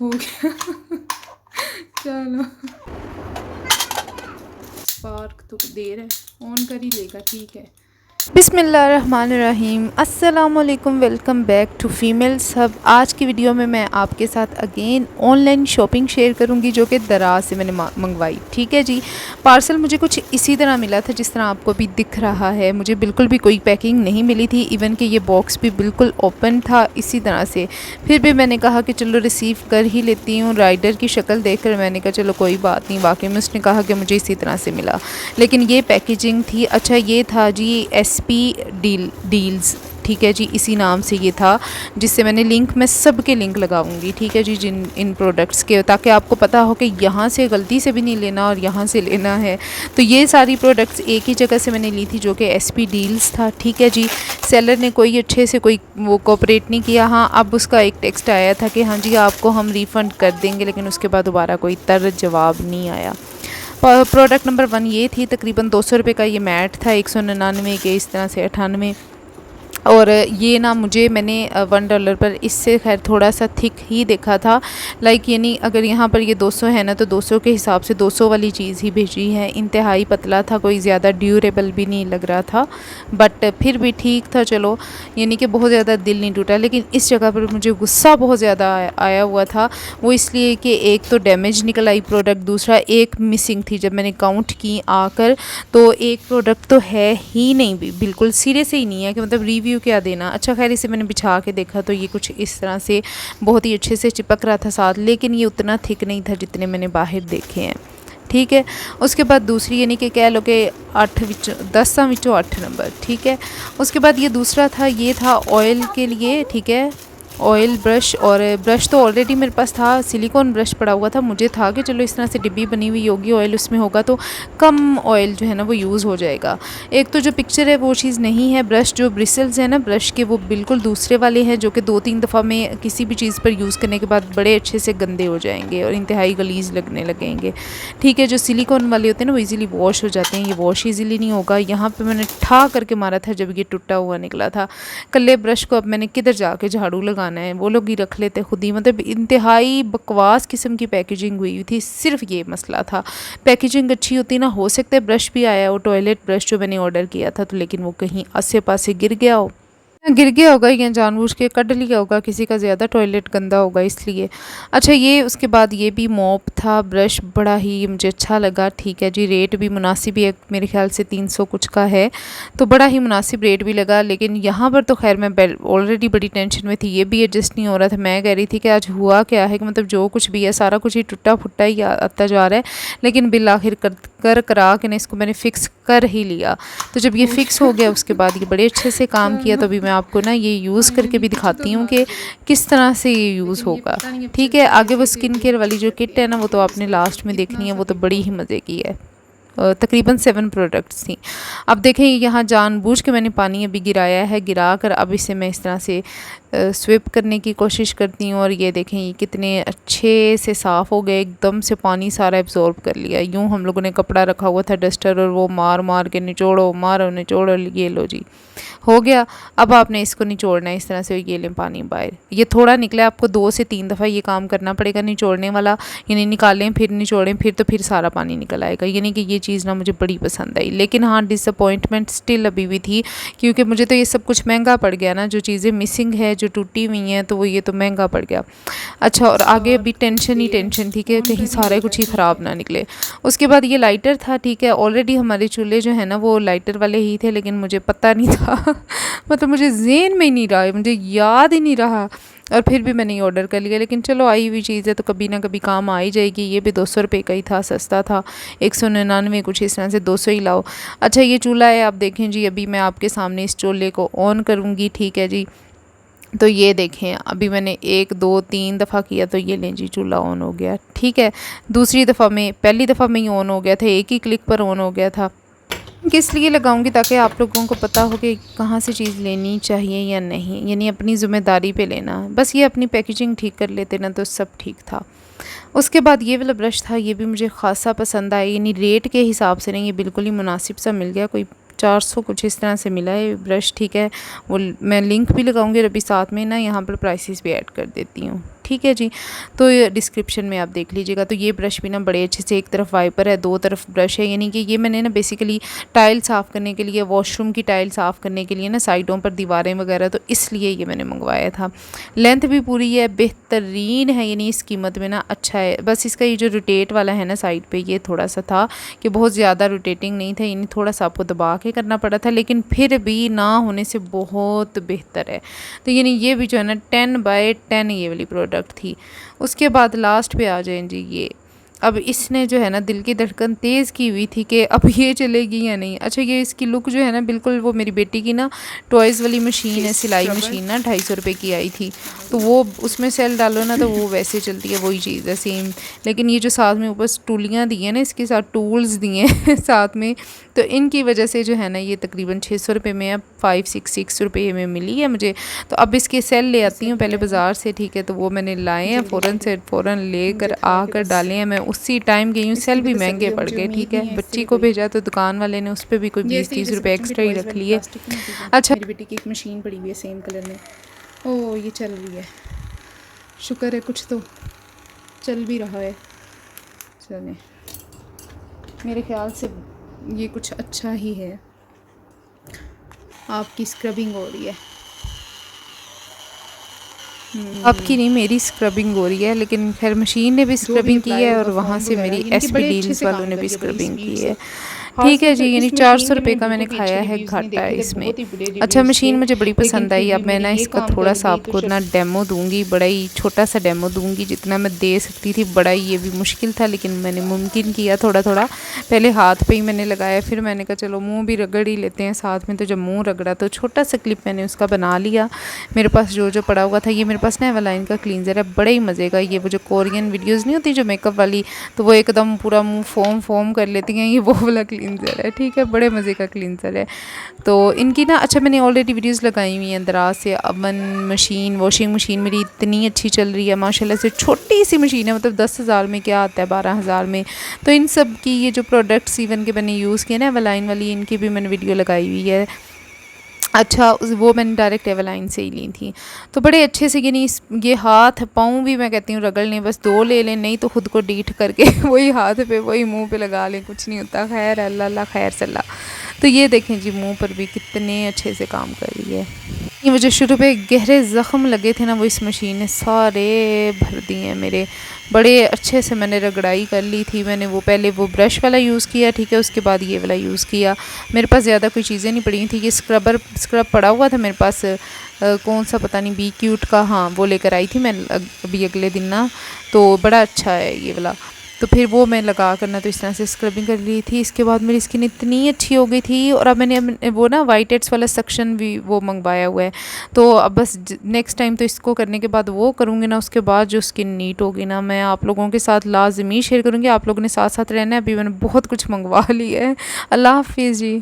हो गया। चलो स्पार्क तो देर है, ऑन कर ही लेगा, ठीक है। बिस्मिल्लाहिर्रहमानिर्रहीम, अस्सलामुअलैकुम, welcome back to females hub. आज की वीडियो में मैं आपके साथ अगेन ऑनलाइन शॉपिंग शेयर करूंगी जो कि दराज से मैंने मंगवाई। ठीक है जी। पार्सल मुझे कुछ इसी तरह मिला था जिस तरह आपको अभी दिख रहा है। मुझे बिल्कुल भी कोई पैकिंग नहीं मिली थी, इवन कि ये बॉक्स भी बिल्कुल ओपन था इसी तरह से। फिर भी मैंने कहा कि चलो रिसीव कर ही लेती हूँ। राइडर की शक्ल देख कर मैंने कहा चलो कोई बात नहीं। वाकई में उसने कहा कि मुझे इसी तरह से मिला, लेकिन ये पैकेजिंग थी। अच्छा ये था जी एसपी डील्स, ठीक है जी, इसी नाम से ये था, जिससे मैंने लिंक, मैं सबके लिंक लगाऊंगी, ठीक है जी, जिन इन प्रोडक्ट्स के, ताकि आपको पता हो कि यहाँ से गलती से भी नहीं लेना और यहाँ से लेना है। तो ये सारी प्रोडक्ट्स एक ही जगह से मैंने ली थी जो कि एसपी डील्स था। ठीक है जी। सेलर ने कोई अच्छे से कोई वो कोऑपरेट नहीं किया। हाँ, अब उसका एक टेक्स्ट आया था कि हाँ जी आपको हम रिफ़ंड कर देंगे, लेकिन उसके बाद दोबारा कोई तरत जवाब नहीं आया। प्रोडक्ट नंबर 1 ये थी, तकरीबन 200 रुपये का ये मैट था, 199 के इस तरह से 98। और ये ना मुझे मैंने $1 पर इससे खैर थोड़ा सा थिक ही देखा था। लाइक यानी अगर यहाँ पर ये 200 है ना, तो 200 के हिसाब से 200 वाली चीज़ ही भेजी है। इंतहाई पतला था, कोई ज़्यादा ड्यूरेबल भी नहीं लग रहा था, बट फिर भी ठीक था। चलो, यानी कि बहुत ज़्यादा दिल नहीं टूटा। लेकिन इस जगह पर मुझे गुस्सा बहुत ज़्यादा आया हुआ था। वो इसलिए कि एक तो डैमेज निकल आई प्रोडक्ट, दूसरा एक मिसिंग थी। जब मैंने काउंट की आकर तो एक प्रोडक्ट तो है ही नहीं, भी बिल्कुल सिरे से ही नहीं है कि मतलब रिव्यू क्या देना। अच्छा खैर इसे मैंने बिछा के देखा तो ये कुछ इस तरह से बहुत ही अच्छे से चिपक रहा था साथ, लेकिन ये उतना थिक नहीं था जितने मैंने बाहर देखे हैं। ठीक है। उसके बाद दूसरी यानी कि कह लो कि 8 विचों 10 विचों 8 नंबर। ठीक है। उसके बाद ये दूसरा था, ये था ऑयल के लिए। ठीक है। ऑयल ब्रश, और ब्रश तो ऑलरेडी मेरे पास था, सिलिकॉन ब्रश पड़ा हुआ था। मुझे था कि चलो इस तरह से डिब्बी बनी हुई होगी, ऑयल उसमें होगा तो कम ऑयल जो है ना वो यूज़ हो जाएगा। एक तो जो पिक्चर है वो चीज़ नहीं है। ब्रश जो ब्रिसल्स है ना ब्रश के, वो बिल्कुल दूसरे वाले हैं जो कि 2-3 दफ़ा में किसी भी चीज़ पर यूज़ करने के बाद बड़े अच्छे से गंदे हो जाएंगे और इंतहाई गलीज़ लगने लगेंगे। ठीक है। जो सिलिकॉन वाले होते हैं ना वो ईज़िली वॉश हो जाते हैं, ये वॉश ईज़िली नहीं होगा। यहाँ पर मैंने ठा करके मारा था जब ये टूटा हुआ निकला था। कल्ले ब्रश को अब मैंने किधर जाके झाड़ू लगाना है, वो लोग ही रख लेते खुद ही। मतलब इंतहाई बकवास किस्म की पैकेजिंग हुई थी, सिर्फ ये मसला था। पैकेजिंग अच्छी होती ना, हो सकता है ब्रश भी आया हो, टॉयलेट ब्रश जो मैंने ऑर्डर किया था, तो लेकिन वो कहीं आसे पासे गिर गया हो, गिर गया होगा या जानबूझ के कट लिया होगा, किसी का ज़्यादा टॉयलेट गंदा होगा इसलिए। अच्छा ये उसके बाद ये भी मॉप था, ब्रश बड़ा ही मुझे अच्छा लगा। ठीक है जी। रेट भी मुनासिब ही है, मेरे ख्याल से 300 कुछ का है, तो बड़ा ही मुनासिब रेट भी लगा। लेकिन यहाँ पर तो खैर मैं ऑलरेडी बड़ी टेंशन में थी, ये भी एडजस्ट नहीं हो रहा था। मैं कह रही थी कि आज हुआ क्या है कि मतलब जो कुछ भी है सारा कुछ ही टूटा फुट्टा ही आता जा रहा है। लेकिन बिल आखिर कर करा के ना इसको मैंने फ़िक्स कर ही लिया। तो जब ये फ़िक्स हो गया उसके बाद ये बड़े अच्छे से काम किया। तो अभी मैं आपको ना ये यूज़ करके भी दिखाती हूँ कि किस तरह से ये यूज़ होगा। ठीक है। आगे वो स्किन केयर वाली जो किट है ना वो तो आपने लास्ट में देखनी है, वो तो बड़ी ही मज़े की है। तकरीबन 7 प्रोडक्ट्स थी। अब देखें यहाँ जानबूझ के मैंने पानी अभी गिराया है, गिरा कर अब इसे मैं इस तरह से स्विप करने की कोशिश करती हूँ। और ये देखें ये कितने अच्छे से साफ़ हो गए, एकदम से पानी सारा एब्जॉर्ब कर लिया। यूँ हम लोगों ने कपड़ा रखा हुआ था डस्टर, और वो मार मार के निचोड़ो, मारो निचोड़ो, ये लो जी हो गया। अब आपने इसको निचोड़ना है इस तरह से, ये लें पानी बाहर। ये थोड़ा निकला, आपको 2 से 3 दफ़ा ये काम करना पड़ेगा निचोड़ने वाला, यानी निकालें फिर निचोड़ें फिर, तो फिर सारा पानी निकल आएगा। यानी कि ये चीज़ ना मुझे बड़ी पसंद आई। लेकिन हाँ, डिसअपॉइंटमेंट स्टिल अभी भी थी, क्योंकि मुझे तो ये सब कुछ महंगा पड़ गया ना। जो चीज़ें मिसिंग है, जो टूटी हुई हैं, तो वो ये तो महंगा पड़ गया। अच्छा, और आगे भी टेंशन ही टेंशन थी कि कहीं सारा कुछ ही ख़राब ना निकले। उसके बाद ये लाइटर था। ठीक है। ऑलरेडी हमारे चूल्हे जो है ना वो लाइटर वाले ही थे, लेकिन मुझे पता नहीं था मतलब मुझे ज़हन में ही नहीं रहा, मुझे याद ही नहीं रहा, और फिर भी मैंने ये ऑर्डर कर लिया। लेकिन चलो आई हुई चीज़ है तो कभी ना कभी काम आ ही जाएगी। ये भी 200 रुपये का ही था, सस्ता था, 199 कुछ इस तरह से, 200 ही लाओ। अच्छा ये चूल्हा है, आप देखें जी, अभी मैं आपके सामने इस चूल्हे को ऑन करूँगी। ठीक है जी। तो ये देखें अभी मैंने 1 2 3 दफ़ा किया तो ये लें जी चूल्हा ऑन हो गया। ठीक है। दूसरी दफ़ा में, पहली दफ़ा में ही ऑन हो गया था, एक ही क्लिक पर ऑन हो गया था। किस लिए लगाऊंगी, ताकि आप लोगों को पता हो कि कहाँ से चीज़ लेनी चाहिए या नहीं, यानी अपनी ज़िम्मेदारी पे लेना। बस ये अपनी पैकेजिंग ठीक कर लेते ना तो सब ठीक था। उसके बाद ये वाला ब्रश था, ये भी मुझे ख़ासा पसंद आया, यानी रेट के हिसाब से नहीं, ये बिल्कुल ही मुनासिब सा मिल गया, कोई 400 कुछ इस तरह से मिला है ब्रश। ठीक है। वो मैं लिंक भी लगाऊंगी और अभी साथ में ना यहाँ पर प्राइसेस भी ऐड कर देती हूँ। ठीक। ठीक है जी। तो डिस्क्रिप्शन में आप देख लीजिएगा। तो ये ब्रश भी ना बड़े अच्छे से, एक तरफ वाइपर है, दो तरफ ब्रश है, यानी कि ये मैंने ना बेसिकली टाइल साफ़ करने के लिए, वॉशरूम की टाइल साफ़ करने के लिए ना, साइडों पर दीवारें वगैरह, तो इसलिए ये मैंने मंगवाया था। लेंथ भी पूरी है, बेहतरीन है, यानी इस कीमत में ना अच्छा है। बस इसका ये जो रोटेट वाला है ना साइड पे, ये थोड़ा सा था कि बहुत ज़्यादा रोटेटिंग नहीं था, यानी थोड़ा सा आपको दबा के करना पड़ा था, लेकिन फिर भी ना होने से बहुत बेहतर है। तो यानी ये भी जो है ना 10/10 ये वाली प्रोडक्ट थी। उसके बाद लास्ट पे आ जाएं जी ये। अब इसने जो है ना दिल की धड़कन तेज़ की हुई थी कि अब ये चलेगी या नहीं। अच्छा, ये इसकी लुक जो है ना बिल्कुल वो मेरी बेटी की ना टॉयज़ वाली मशीन है, सिलाई मशीन ना 250 रुपये की आई थी, तो वो उसमें सेल डालो ना तो वो वैसे चलती है, वही चीज़ है सेम। लेकिन ये जो साथ में ऊपर टूलियाँ दी हैं ना, इसके साथ टूल्स दिए हैं साथ में, तो इनकी वजह से जो है ना ये तकरीबन 600 रुपये में, अब 566 रुपये में मिली है मुझे। तो अब इसके सेल ले आती हूँ पहले बाज़ार से, ठीक है। तो वो मैंने लाए हैं फ़ौरन लेकर आकर डाले हैं। मैं उसी टाइम गई हूँ, सेल भी महंगे पड़ गए, ठीक है। बच्ची को भेजा तो दुकान वाले ने उस पर भी कोई 20-30 रुपये एक्स्ट्रा ही रख लिए। अच्छा, मेरी बेटी की एक मशीन पड़ी हुई है सेम कलर में, ओह ये चल रही है, शुक्र है कुछ तो चल भी रहा है। चलें, मेरे ख्याल से ये कुछ अच्छा ही है। आपकी स्क्रबिंग हो रही है। आपकी नहीं, मेरी स्क्रबिंग हो रही है, लेकिन खैर मशीन ने भी स्क्रबिंग की है और वहाँ से मेरी एसपी डील्स वालों ने भी स्क्रबिंग की है, ठीक है जी। यानी 400 रुपये का मैंने खाया है घाटा है इसमें। अच्छा, मशीन मुझे बड़ी पसंद आई। अब मैं ना इसका थोड़ा सा आपको ना डेमो दूंगी, बड़ा ही छोटा सा डेमो दूंगी जितना मैं दे सकती थी। बड़ा ही ये भी मुश्किल था, लेकिन मैंने मुमकिन किया थोड़ा थोड़ा। पहले हाथ पे ही मैंने लगाया, फिर मैंने कहा चलो मुंह भी रगड़ ही लेते हैं साथ में। तो जब मुंह रगड़ा तो छोटा सा क्लिप मैंने उसका बना लिया। मेरे पास जो जो पड़ा हुआ था, ये मेरे पास ना एवलाइन का क्लींजर है, बड़े ही मज़े का। ये वो जो कोरियन वीडियोज़ नहीं होती जो मेकअप वाली, तो वो एकदम पूरा मुँह फोम कर लेती हैं, ये वो वाला क्लींजर है, ठीक है। बड़े मज़े का क्लींजर है। तो इनकी ना, अच्छा मैंने ऑलरेडी वीडियोस लगाई हुई हैं दराज से। अवन मशीन, वॉशिंग मशीन मेरी इतनी अच्छी चल रही है माशाल्लाह से। छोटी सी मशीन है, मतलब 10,000 में क्या आता है, 12,000 में। तो इन सब की ये जो प्रोडक्ट्स इवन के मैंने यूज़ किए ना एवलाइन वाली, इनकी भी मैंने वीडियो लगाई हुई है। अच्छा, वो मैंने डायरेक्ट एवलाइन से ही ली थी। तो बड़े अच्छे से, यानी ये हाथ पाँव भी मैं कहती हूँ रगड़ लें, बस 2 ले लें, नहीं तो ख़ुद को डीठ करके वही हाथ पे वही मुंह पे लगा लें, कुछ नहीं होता। खैर अल्लाह खैर सल्ला। तो ये देखें जी, मुंह पर भी कितने अच्छे से काम कर रही है। ये मुझे शुरू पे गहरे ज़ख्म लगे थे ना, वो इस मशीन ने सारे भर दिए हैं मेरे। बड़े अच्छे से मैंने रगड़ाई कर ली थी। मैंने वो पहले वो ब्रश वाला यूज़ किया, ठीक है, उसके बाद ये वाला यूज़ किया। मेरे पास ज़्यादा कोई चीज़ें नहीं पड़ी थी। ये स्क्रब पड़ा हुआ था मेरे पास, कौन सा पता नहीं, बी क्यूट का, हाँ वो लेकर आई थी मैं अभी अगले दिन ना। तो बड़ा अच्छा है ये वाला। तो फिर वो मैं लगा करना तो इस तरह से स्क्रबिंग कर ली थी। इसके बाद मेरी स्किन इतनी अच्छी हो गई थी। और अब मैंने वो ना वाइट हेड्स वाला सेक्शन भी वो मंगवाया हुआ है। तो अब बस नेक्स्ट टाइम तो इसको करने के बाद वो करूँगी ना, उसके बाद जो स्किन नीट होगी ना, मैं आप लोगों के साथ लाजमी शेयर करूँगी। आप लोगों ने साथ साथ रहना है। अभी मैंने बहुत कुछ मंगवा लिया है। अल्लाह हाफिज़ जी।